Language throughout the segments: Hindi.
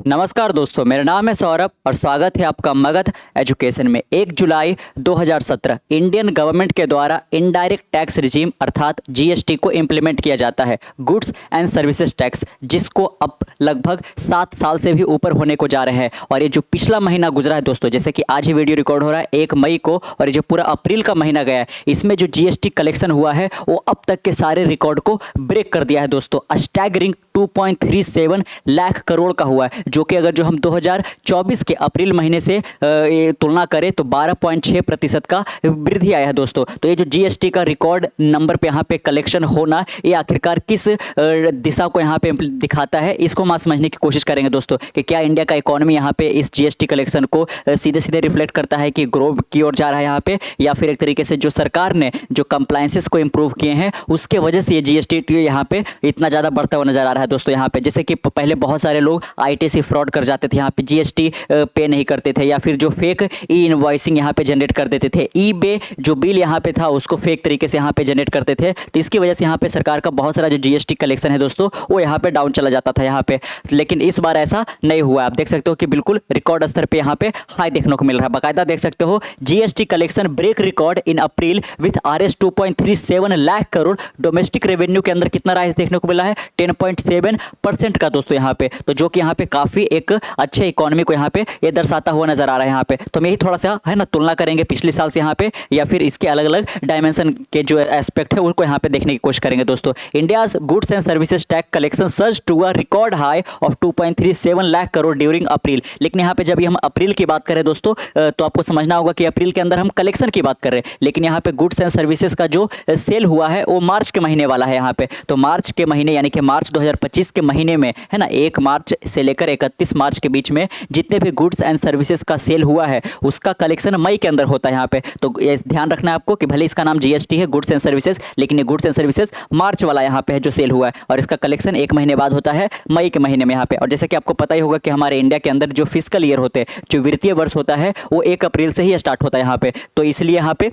नमस्कार दोस्तों, मेरा नाम है सौरभ और स्वागत है आपका मगध एजुकेशन में। 1 जुलाई 2017 इंडियन गवर्नमेंट के द्वारा इनडायरेक्ट टैक्स रिजीम अर्थात जीएसटी को इम्प्लीमेंट किया जाता है, गुड्स एंड सर्विसेज टैक्स, जिसको अब लगभग 7 साल से भी ऊपर होने को जा रहे हैं। और ये जो पिछला महीना गुजरा है दोस्तों, जैसे कि आज ही वीडियो रिकॉर्ड हो रहा है 1 मई को, और ये जो पूरा अप्रैल का महीना गया है, इसमें जो जीएसटी कलेक्शन हुआ है वो अब तक के सारे रिकॉर्ड को ब्रेक कर दिया है दोस्तों। स्टैगरिंग 2.37 लाख करोड़ का हुआ है, जो कि अगर जो हम 2024 के अप्रैल महीने से तुलना करें तो 12.6% का वृद्धि आया है दोस्तों। तो ये जो जीएसटी का रिकॉर्ड नंबर पे यहाँ पे कलेक्शन होना, ये आखिरकार किस दिशा को यहाँ पे दिखाता है, इसको हम समझने की कोशिश करेंगे दोस्तों कि क्या इंडिया का इकोनॉमी यहाँ पे इस जीएसटी कलेक्शन को सीधे सीधे रिफ्लेक्ट करता है कि ग्रो की ओर जा रहा है यहाँ पे, या फिर एक तरीके से जो सरकार ने जो कंप्लायंसेस को इम्प्रूव किए हैं उसके वजह से ये जीएसटी यहाँ पे इतना ज़्यादा बढ़ता हुआ नजर आ रहा है दोस्तों। यहाँ पे जैसे कि पहले बहुत सारे लोग आईटीसी फ्रॉड कर जाते थे, यहाँ पे जीएसटी पे नहीं करते थे, या फिर जो फेक ई इनवॉइसिंग यहाँ पे जनरेट कर देते थे, ई बे जो बिल यहाँ पे था उसको फेक तरीके से यहाँ पे जनरेट करते थे। तो इसकी वजह से यहाँ पे सरकार का बहुत सारा जो जीएसटी कलेक्शन है दोस्तों वो यहाँ पे डाउन चला जाता था यहाँ पे। लेकिन इस बार ऐसा नहीं हुआ, आप देख सकते हो कि बिल्कुल रिकॉर्ड स्तर पे यहाँ पे हाई देखने को मिल रहा है। बाकायदा देख सकते हो GST collection break record in April with RS 2.37 lakh crore. Domestic revenue के अंदर कितना राइज देखने को मिला है, 10.7% का दोस्तों यहाँ पे, तो जो कि यहाँ पे काफी एक अच्छे इकोनॉमी को यहाँ पे ये दर्शाता हुआ नजर आ रहा है यहाँ पे। तो हम यही थोड़ा सा है ना तुलना करेंगे पिछले साल से यहाँ पे, या फिर इसके अलग अलग डायमेंशन के जो एस्पेक्ट है उनको यहाँ पे देखने की कोशिश करेंगे दोस्तों। India's goods and services tax collection surge to a record high of 2.37 lakh crore during April. लेकिन यहाँ पे जब हम अप्रैल की बात करें दोस्तों तो आपको समझना होगा कि अप्रैल के अंदर हम कलेक्शन की बात कर रहे हैं, लेकिन यहाँ पे गुड्स एंड सर्विसेज का जो सेल हुआ है वो मार्च के महीने वाला है यहाँ पे। तो मार्च के महीने यानी कि मार्च 2025 के महीने में है ना, 1 मार्च से लेकर 31 मार्च के बीच में जितने भी गुड्स एंड सर्विसेज का सेल हुआ है उसका कलेक्शन मई के अंदर होता है यहाँ पे। तो ये ध्यान रखना है आपको कि भले इसका नाम जीएसटी है गुड्स एंड सर्विसेज, लेकिन ये गुड्स एंड सर्विसेज मार्च वाला यहाँ पे है जो सेल हुआ है, और इसका कलेक्शन 1 महीने बाद होता है मई के महीने में यहाँ पे। और जैसे कि आपको पता ही होगा कि हमारे इंडिया के अंदर जो फिस्कल ईयर होते हैं, जो वित्तीय वर्ष होता है, वो 1 अप्रैल से ही स्टार्ट होता है यहाँ पे। तो इसलिए यहाँ पे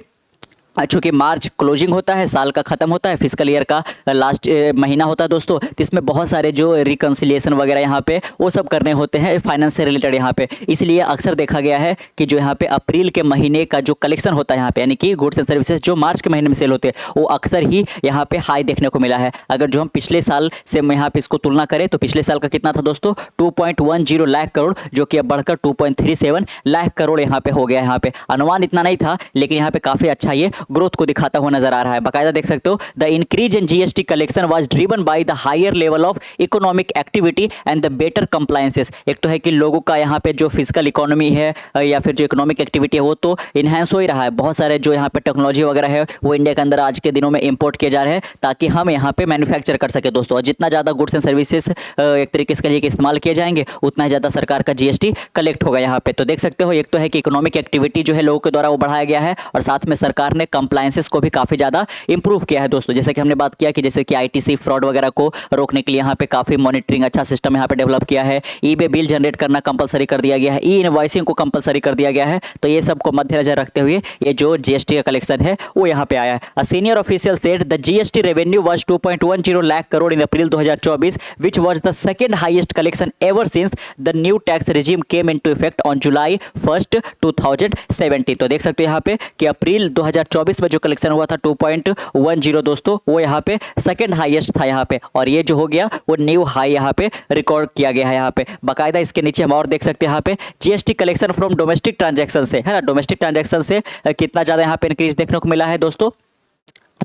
चूँकि मार्च क्लोजिंग होता है, साल का खत्म होता है, फिजिकल ईयर का लास्ट महीना होता है दोस्तों, तो इसमें बहुत सारे जो रिकन्सिलिएशन वगैरह यहाँ पे वो सब करने होते हैं फाइनेंस से रिलेटेड यहाँ पे। इसलिए अक्सर देखा गया है कि जो यहाँ पे अप्रैल के महीने का जो कलेक्शन होता है यहाँ पे, यानी कि गुड्स एंड सर्विसेज जो मार्च के महीने में सेल होते हैं, वो अक्सर ही यहाँ पे हाई देखने को मिला है। अगर जो हम पिछले साल से यहाँ पे इसको तुलना करें तो पिछले साल का कितना था दोस्तों, 2.10 लाख करोड़, जो कि अब बढ़कर 2.37 लाख करोड़ यहाँ पे हो गया है। यहाँ पे अनुमान इतना नहीं था, लेकिन यहाँ पे काफी अच्छा ये ग्रोथ को दिखाता हुआ नजर आ रहा है। बाकायदा देख सकते हो the increase in GST collection was driven by the higher level of economic activity and the better compliances. एक तो है कि लोगों का यहाँ पे जो फिजिकल इकोनॉमी है या फिर जो इकोनॉमिक एक्टिविटी है वो तो इनहेंस हो ही रहा है। बहुत सारे जो यहाँ पे टेक्नोलॉजी वगैरह है वो इंडिया के अंदर आज के दिनों में इंपोर्ट किए जा रहे हैं ताकि हम यहाँ पे मैन्युफैक्चर कर सके दोस्तों। और जितना ज्यादा गुड्स एंड सर्विसेज एक तरीके से लिए इस्तेमाल किए जाएंगे उतना ज्यादा सरकार का जीएसटी कलेक्ट होगा यहाँ पे। तो देख सकते हो एक तो है कि इकोनॉमिक एक्टिविटी जो है लोगों के द्वारा वो बढ़ाया गया है, और साथ में सरकार ने कंप्लायंसेस को भी काफी ज्यादा इंप्रूव किया है दोस्तों। जैसे कि हमने बात किया कि जैसे कि आईटीसी फ्रॉड वगैरह को रोकने के लिए यहाँ पे काफी मॉनिटरिंग अच्छा सिस्टम यहाँ पे डेवलप किया है। ई बे बिल जनरेट करना कंपलसरी कर दिया गया है, ई इनवॉइसिंग को कंपलसरी कर दिया गया है। तो ये सब को मद्देनजर रखते हुए ये जो जीएसटी का कलेक्शन है वो यहाँ पे आया है। A senior official said the GST revenue was 2.10 lakh crore in April 2024 which was the second highest collection ever since the new tax regime came into effect on July 1st 2017। तो देख सकते हो यहाँ पे कि अप्रैल 2024 में जो कलेक्शन हुआ था 2.10 दोस्तों, वो यहाँ पे सेकंड हाईएस्ट था यहाँ पे, और ये जो हो गया वो न्यू हाई यहाँ पे रिकॉर्ड किया गया है यहाँ पे। बाकायदा इसके नीचे हम और देख सकते हैं यहाँ पे GST collection from domestic transaction से, है ना, डोमेस्टिक ट्रांजैक्शन से कितना ज्यादा यहाँ पे इंक्रीज देखने को मिला है दोस्तों।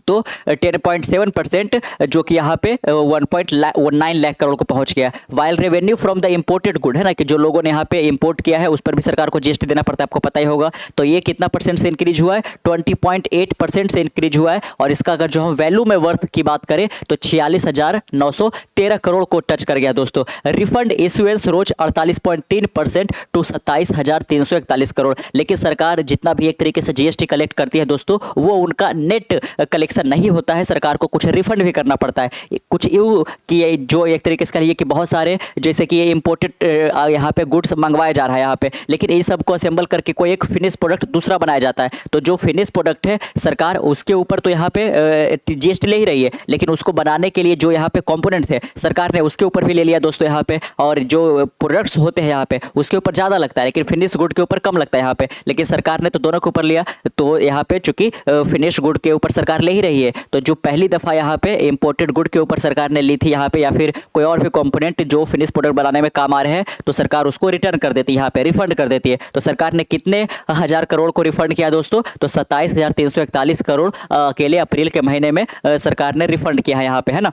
तो 10.7% जो कि यहाँ पे 1.9 लाख करोड़ को पहुंच गया। While revenue from the imported good, है ना, कि जो लोगों ने यहाँ पे इंपोर्ट किया है उस पर भी सरकार को जीएसटी देना पड़ता है, आपको पता ही होगा। तो ये कितना परसेंट से इंक्रीज हुआ है, 20.8% से इंक्रीज हुआ है। और इसका अगर जो हम वैल्यू में वर्थ की बात करें तो 46,913 करोड़ को टच कर गया दोस्तों। Refund issuance rose 48.3% to 27,341 crore. लेकिन सरकार जितना भी एक तरीके से जीएसटी कलेक्ट करती है दोस्तों, वो उनका नेट कलेक्शन कलेक्शन नहीं होता है सरकार को कुछ रिफंड भी करना पड़ता है। कुछ यूँ कि जो एक तरीके से कहिए कि बहुत सारे जैसे कि ये इम्पोर्टेड यहाँ पे गुड्स मंगवाया जा रहा है यहाँ पे, लेकिन इन सबको असेंबल करके कोई एक फिनिश प्रोडक्ट दूसरा बनाया जाता है। तो जो फिनिश प्रोडक्ट है सरकार उसके ऊपर तो यहाँ पे जीएसटी ले ही रही है, लेकिन उसको बनाने के लिए जो यहाँ पे कंपोनेंट थे सरकार ने उसके ऊपर भी ले लिया दोस्तों यहाँ पे, और जो प्रोडक्ट्स होते हैं यहाँ पे उसके ऊपर ज़्यादा लगता है, लेकिन फिनिश गुड के ऊपर कम लगता है यहाँ पे। लेकिन सरकार ने तो दोनों के ऊपर लिया, तो यहाँ पे चूंकि फिनिश गुड के ऊपर सरकार ले ही रही है, तो जो पहली दफ़ा यहाँ पे इम्पोर्टेड गुड के ऊपर सरकार ने ली थी यहाँ पे, या फिर कोई और भी कंपोनेंट जो फिनिश प्रोडक्ट बनाने में काम आ रहे हैं, तो सरकार उसको रिटर्न कर देती है, यहाँ पे रिफंड कर देती है। तो सरकार ने कितने हज़ार करोड़ को रिफंड किया दोस्तों? तो 27,341 करोड़ अकेले अप्रैल के महीने में सरकार ने रिफंड किया है यहाँ पे, है ना।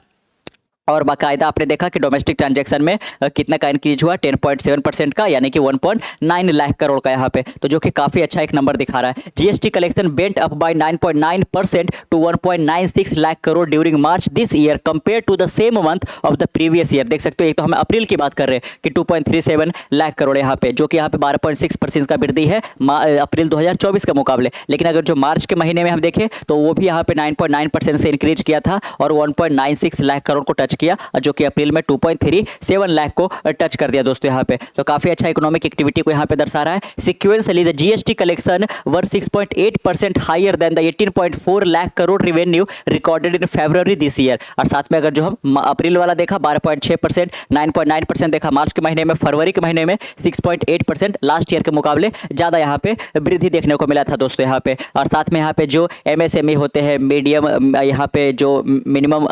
और बाकायदा आपने देखा कि डोमेस्टिक ट्रांजैक्शन में कितना का इंक्रीज हुआ, 10.7% का, यानी कि 1.9 लाख करोड़ का यहाँ पे, तो जो कि काफ़ी अच्छा एक नंबर दिखा रहा है। GST collection went up by 9.9% to 1.96 lakh crore during March this year compare to the same month of the previous year. देख सकते हो, एक तो हम अप्रैल की बात कर रहे हैं कि 2.37 लाख करोड़ यहाँ पे, जो कि यहाँ पे 12.6% का वृद्धि है अप्रैल 2024 के मुकाबले। लेकिन अगर जो मार्च के महीने में हम देखें तो वो भी यहाँ पे 9.9% से इंक्रीज किया था और 1.96 लाख करोड़ को टच किया, जो कि अप्रैल में 2.37 लाख को टच कर दिया दोस्तों यहाँ पे। तो काफी अच्छा इकोनॉमिक एक्टिविटी को यहाँ पे दर्शा रहा है। Sequentially the GST collection were 6.8% higher than the 18.4 lakh crore revenue recorded in February this year. और साथ में अगर जो हम अप्रैल वाला देखा 12.6%, 9.9% देखा मार्च के महीने में, फरवरी के महीने में 6.8%, लास्ट ईयर के मुकाबले ज्यादा यहाँ पे वृद्धि देखने को मिला था दोस्तों यहाँ पे। और साथ में यहाँ पे जो एमएसएमई होते हैं, मीडियम यहाँ पे जो मिनिमम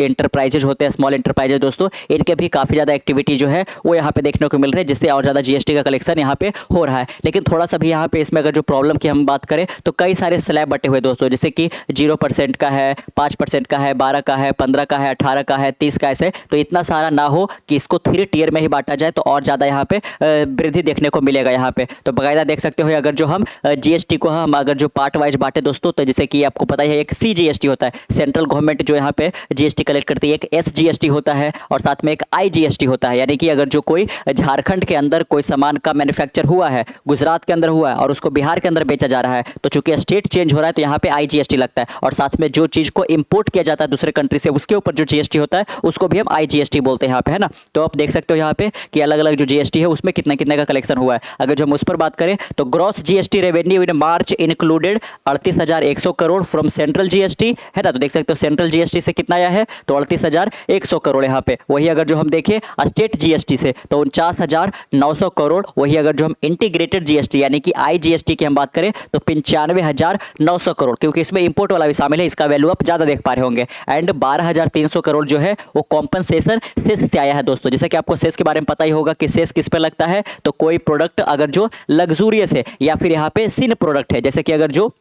एंटरप्राइजेज होते हैं, स्मॉल एंटरप्राइजेज दोस्तों, इनके भी काफी ज्यादा एक्टिविटी जो है वो यहाँ पे देखने को मिल रही है, जिससे और ज्यादा जीएसटी का कलेक्शन यहाँ पे हो रहा है। लेकिन थोड़ा सा भी यहाँ पे इसमें अगर जो प्रॉब्लम की हम बात करें तो कई सारे स्लैब बटे हुए दोस्तों, जैसे कि 0% का है, 5% का है, 12 का है, 15 का है, 18 का है, 30 का, ऐसे। तो इतना सारा ना हो कि इसको 3 टियर में ही बांटा जाए, तो और ज्यादा यहाँ पे वृद्धि देखने को मिलेगा यहाँ पे। तो बाकायदा देख सकते हो, अगर जो हम जीएसटी को हम अगर जो पार्ट वाइज बांटे दोस्तों, तो जैसे कि आपको पता ही है एक सीजीएसटी होता है, सेंट्रल गवर्नमेंट जो यहाँ पे जीएसटी कलेक्ट करती है, एक एसजीएसटी होता है और साथ में एक आईजीएसटी होता है। यानी कि अगर जो कोई झारखंड के अंदर कोई सामान का मैन्युफैक्चर हुआ है, गुजरात के अंदर हुआ है और उसको बिहार के अंदर बेचा जा रहा है, तो चूंकि स्टेट चेंज हो रहा है तो यहाँ पे आईजीएसटी लगता है। और साथ में जो चीज को इंपोर्ट किया जाता है दूसरे कंट्री से, उसके ऊपर जो जीएसटी होता है उसको भी हम आईजीएसटी बोलते हैं यहाँ पे, है ना। तो आप देख सकते हो यहाँ पे कि अलग अलग जो जीएसटी है उसमें कितने कितने का कलेक्शन हुआ है। अगर जो हम उस पर बात करें तो gross GST revenue in March included 38,100 crore from central GST, है ना। तो देख सकते हो सेंट्रल जीएसटी से कितना आया है, तो 38,100 करोड़ यहाँ पे। वही अगर जो हम देखें स्टेट जीएसटी से तो 49,900 करोड़। वही अगर जो हम इंटीग्रेटेड जीएसटी यानी कि आईजीएसटी की हम बात करें तो 95,900 करोड़, क्योंकि इसमें इंपोर्ट वाला भी शामिल है, इसका वैल्यू आप ज्यादा देख पा रहे होंगे। एंड 12,300 करोड़ जो है वो कॉम्पनसेशन सेस से आया है दोस्तों। जैसे कि आपको सेस के बारे में पता ही होगा कि सेस किस पे लगता है, तो कोई प्रोडक्ट अगर जो लग्जूरियस है या फिर यहाँ पे सिन प्रोडक्ट है, जैसे कि अगर जो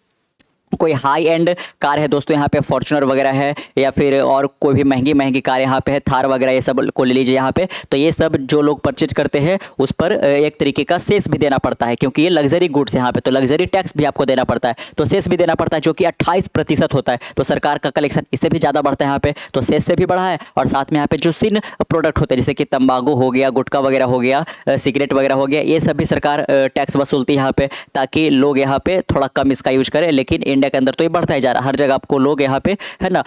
कोई हाई एंड कार है दोस्तों, यहाँ पे फॉर्च्यूनर वगैरह है, या फिर और कोई भी महंगी महंगी कार यहाँ पे है, थार वगैरह, ये सब को ले लीजिए यहाँ पे। तो ये सब जो लोग परचेज करते हैं उस पर एक तरीके का सेस भी देना पड़ता है, क्योंकि ये लग्जरी गुड्स यहाँ पे, तो लग्जरी टैक्स भी आपको देना पड़ता है, तो सेस भी देना पड़ता है, जो कि 28% होता है। तो सरकार का कलेक्शन इससे भी ज़्यादा बढ़ता है यहाँ पे, तो सेस से भी बढ़ा है। और साथ में यहाँ पे जो सिन प्रोडक्ट होते हैं, जैसे कि तंबाकू हो गया, गुटखा वगैरह हो गया, सिगरेट वगैरह हो गया, ये सब भी सरकार टैक्स वसूलती है यहाँ पे, ताकि लोग यहाँ पे थोड़ा कम इसका यूज करें। लेकिन इंडिया के अंदर तो ये बढ़ता जा रहा, हर जगह आपको लोग यहाँ पे, है ना,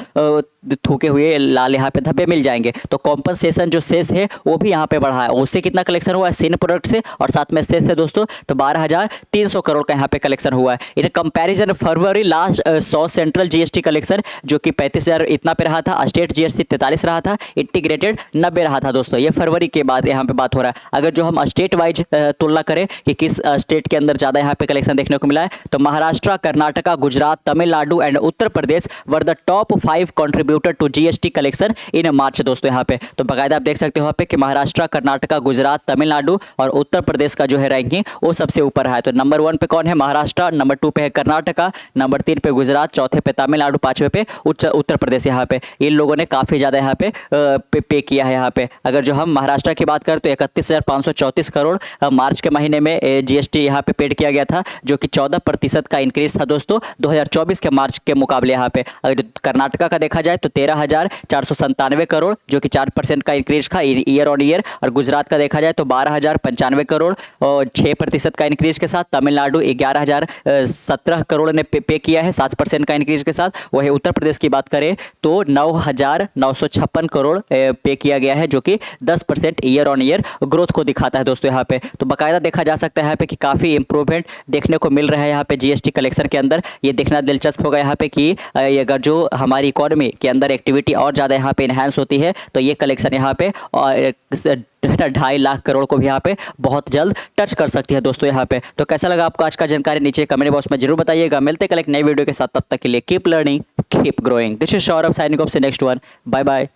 थूके हुए लाल यहाँ पे धब्बे मिल जाएंगे। तो कॉम्पनसेशन जो सेस है वो भी यहाँ पे बढ़ा है, उससे कितना कलेक्शन हुआ है सिन प्रोडक्ट से और साथ में सेस से दोस्तों, तो 12,300 करोड़ का यहाँ पे कलेक्शन हुआ है। In comparison February last 100 central GST collection जो कि 35,000 इतना पे रहा था, स्टेट जीएसटी 43 रहा था, इंटीग्रेटेड 90 रहा था दोस्तों। ये फरवरी के बाद यहाँ पे बात हो रहा है। अगर जो हम स्टेट वाइज तुलना करें कि किस स्टेट के अंदर ज़्यादा यहाँ पे कलेक्शन देखने को मिला है, तो Maharashtra, Karnataka, Gujarat, Tamil Nadu and Uttar Pradesh were the top 5 contributor to GST collection in March दोस्तों यहाँ पे। तो बाकायदा आप देख सकते हो यहाँ पे कि महाराष्ट्र, कर्नाटका, गुजरात, तमिलनाडु और उत्तर प्रदेश का जो है रैंकिंग वो सबसे ऊपर है। तो नंबर 1 पे कौन है, महाराष्ट्र, नंबर 2 पे है कर्नाटका, नंबर 3 पे गुजरात, चौथे पे तमिलनाडु, 5वें पे उत्तर प्रदेश। यहाँ पे इन लोगों ने काफ़ी ज़्यादा यहाँ पे पे किया है यहाँ पे। अगर जो हम महाराष्ट्र की बात करें तो 31,534 करोड़ मार्च के महीने में जीएसटी यहाँ पे पेड किया गया था, जो कि 14% का इंक्रीज था दोस्तों 2024 के मार्च के मुकाबले यहाँ पे। अगर कर्नाटका का देखा जाए तो 13,497 करोड़ जो कि 4% का इंक्रीज था ईयर ऑन ईयर। और गुजरात का देखा जाए तो 12,095 करोड़ और 6% का इंक्रीज के साथ। तमिलनाडु 11,017 करोड़ ने पे किया है 7% का इंक्रीज के साथ। वही उत्तर प्रदेश की बात करें तो 9,956 करोड़ पे किया गया है जो कि 10% ईयर ऑन ईयर ग्रोथ को दिखाता है दोस्तों यहाँ पे। तो बाकायदा देखा जा सकता है यहाँ पे कि काफ़ी इंप्रूवमेंट देखने को मिल रहा है यहाँ पे जीएसटी कलेक्शन के अंदर। ये देखना दिलचस्प होगा यहाँ पे कि अगर जो हमारी इकोनॉमी के अंदर एक्टिविटी और ज़्यादा यहाँ पे इन्हांस होती है तो ये कलेक्शन यहाँ पे 2.5 लाख करोड़ को भी यहाँ पे बहुत जल्द टच कर सकती है दोस्तों यहाँ पे। तो कैसा लगा आपको आज का जानकारी नीचे कमेंट बॉक्स में जरूर बताइएगा। मिलते कल एक नई वीडियो के साथ, तब तक के लिए keep learning keep growing. This is Saurabh signing off से नेक्स्ट वन। Bye bye.